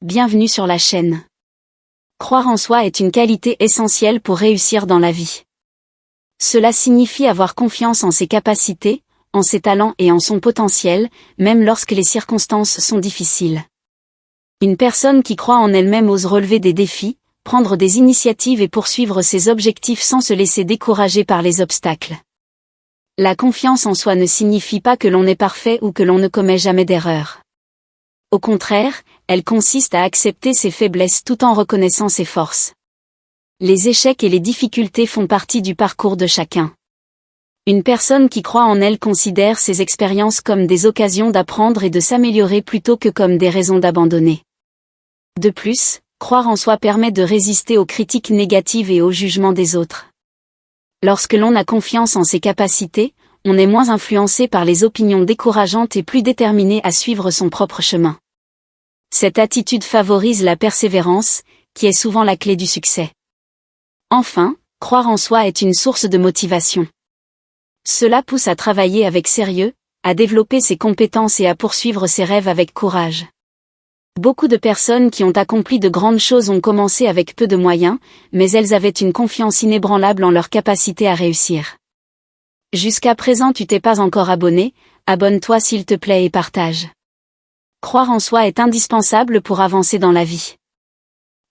Bienvenue sur la chaîne. Croire en soi est une qualité essentielle pour réussir dans la vie. Cela signifie avoir confiance en ses capacités, en ses talents et en son potentiel, même lorsque les circonstances sont difficiles. Une personne qui croit en elle-même ose relever des défis, prendre des initiatives et poursuivre ses objectifs sans se laisser décourager par les obstacles. La confiance en soi ne signifie pas que l'on est parfait ou que l'on ne commet jamais d'erreur. Au contraire, elle consiste à accepter ses faiblesses tout en reconnaissant ses forces. Les échecs et les difficultés font partie du parcours de chacun. Une personne qui croit en elle considère ses expériences comme des occasions d'apprendre et de s'améliorer plutôt que comme des raisons d'abandonner. De plus, croire en soi permet de résister aux critiques négatives et aux jugements des autres. Lorsque l'on a confiance en ses capacités, on est moins influencé par les opinions décourageantes et plus déterminé à suivre son propre chemin. Cette attitude favorise la persévérance, qui est souvent la clé du succès. Enfin, croire en soi est une source de motivation. Cela pousse à travailler avec sérieux, à développer ses compétences et à poursuivre ses rêves avec courage. Beaucoup de personnes qui ont accompli de grandes choses ont commencé avec peu de moyens, mais elles avaient une confiance inébranlable en leur capacité à réussir. Jusqu'à présent tu t'es pas encore abonné, abonne-toi s'il te plaît et partage. Croire en soi est indispensable pour avancer dans la vie.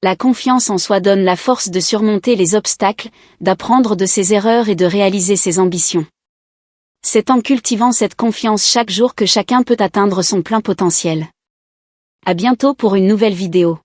La confiance en soi donne la force de surmonter les obstacles, d'apprendre de ses erreurs et de réaliser ses ambitions. C'est en cultivant cette confiance chaque jour que chacun peut atteindre son plein potentiel. À bientôt pour une nouvelle vidéo.